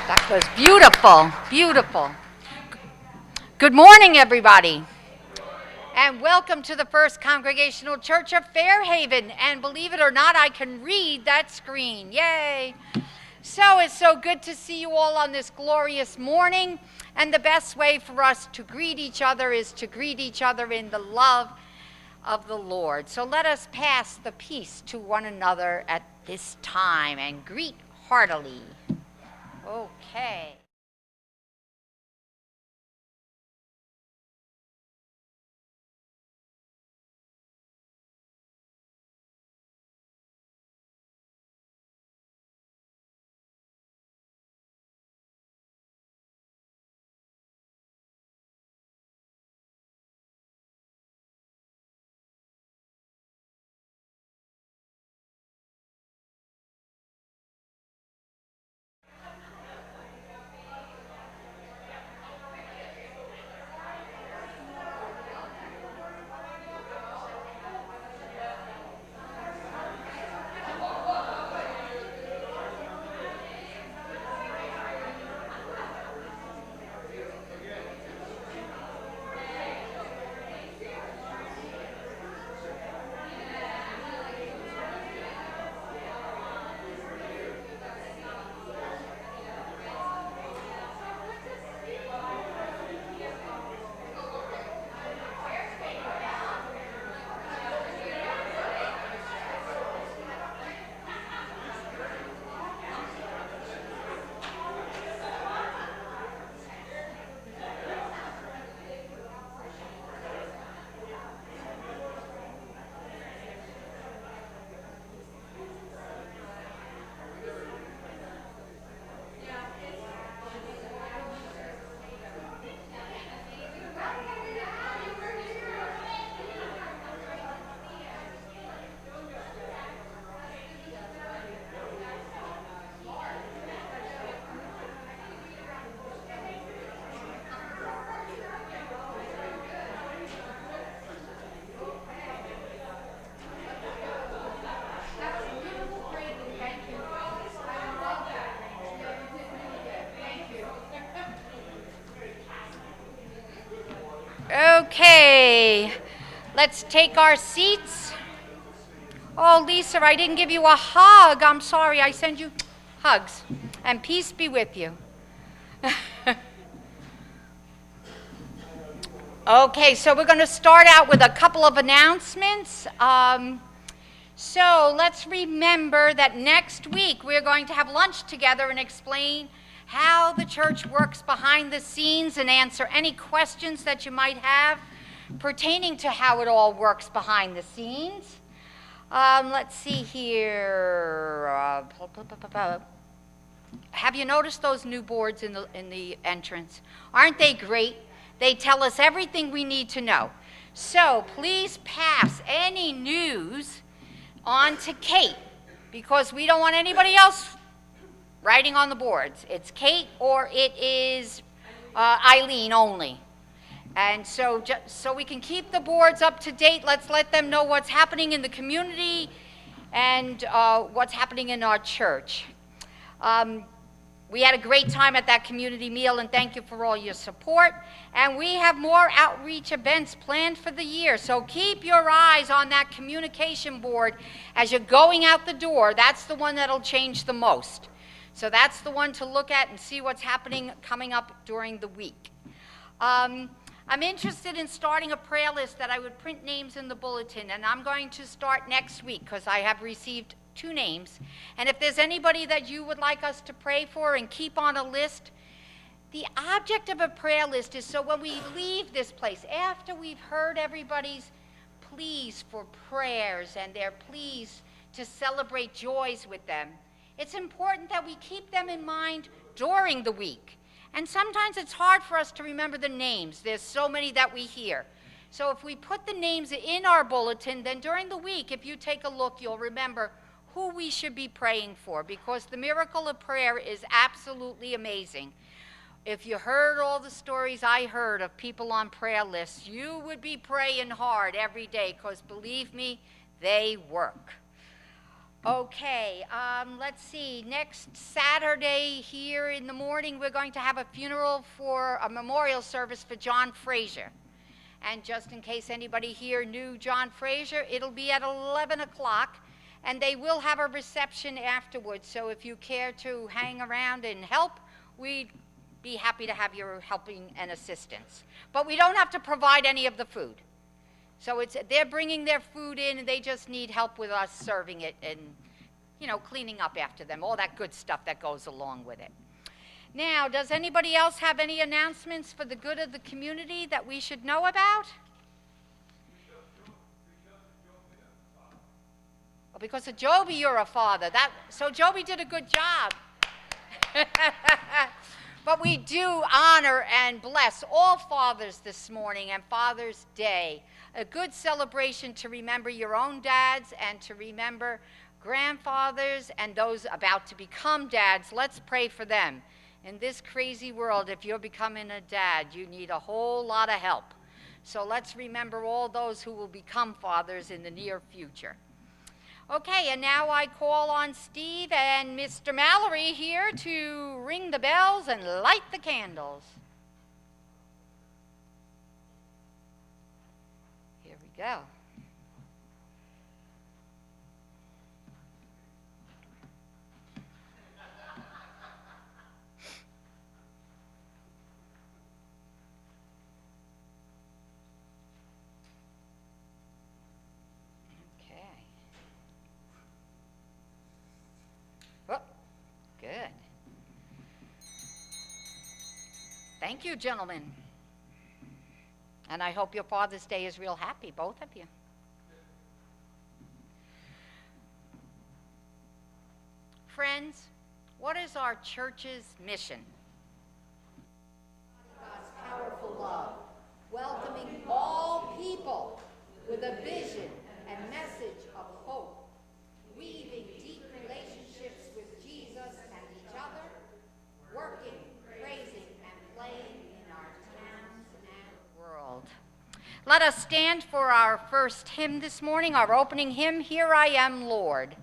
That was beautiful, beautiful. Good morning, everybody, and welcome to the First Congregational Church of Fairhaven. And believe it or not, I can read that screen. Yay! So it's so good to see you all on this glorious morning. And the best way for us to greet each other is to greet each other in the love of the Lord. So let us pass the peace to one another at this time and greet heartily. Okay. Okay, let's take our seats. Oh, Lisa, I didn't give you a hug. I'm sorry. I send you hugs. And peace be with you. Okay, so we're going to start out with a couple of announcements. So let's remember that next week we're going to have lunch together and explain how the church works behind the scenes and answer any questions that you might have pertaining to how it all works behind the scenes. Let's see here. Have you noticed those new boards in the entrance? Aren't they great? They tell us everything we need to know. So please pass any news on to Kate, because we don't want anybody else writing on the boards. It's Kate or it is Eileen only. And so so we can keep the boards up to date, let's let them know what's happening in the community and what's happening in our church. We had a great time at that community meal, and thank you for all your support. And we have more outreach events planned for the year, so keep your eyes on that communication board as you're going out the door. That's the one that'll change the most. So that's the one to look at and see what's happening coming up during the week. I'm interested in starting a prayer list that I would print names in the bulletin, and I'm going to start next week because I have received 2 names. And if there's anybody that you would like us to pray for and keep on a list, the object of a prayer list is so when we leave this place, after we've heard everybody's pleas for prayers and their pleas to celebrate joys with them, it's important that we keep them in mind during the week. And sometimes it's hard for us to remember the names. There's so many that we hear. So if we put the names in our bulletin, then during the week, if you take a look, you'll remember who we should be praying for, because the miracle of prayer is absolutely amazing. If you heard all the stories I heard of people on prayer lists, you would be praying hard every day, because believe me, they work. Okay, let's see. Next Saturday here in the morning, we're going to have a funeral for a memorial service for John Fraser. And just in case anybody here knew John Fraser, it'll be at 11 o'clock, and they will have a reception afterwards. So if you care to hang around and help, we'd be happy to have your helping and assistance. But we don't have to provide any of the food. So they're bringing their food in, and they just need help with us serving it and, cleaning up after them, all that good stuff that goes along with it. Now, does anybody else have any announcements for the good of the community that we should know about? Well, because of Joby, you're a father. So Joby did a good job. But we do honor and bless all fathers this morning and Father's Day. A good celebration to remember your own dads and to remember grandfathers and those about to become dads. Let's pray for them. In this crazy world, if you're becoming a dad, you need a whole lot of help. So let's remember all those who will become fathers in the near future. Okay, and now I call on Steve and Mr. Mallory here to ring the bells and light the candles. Here we go. Good. Thank you, gentlemen. And I hope your Father's Day is real happy, both of you. Friends, what is our church's mission? God's powerful love, welcoming all people with a vision and message of hope, weaving deep relationships with Jesus and each other, working, praising, and playing in our towns and world. Let us stand for our first hymn this morning, our opening hymn, Here I Am, Lord.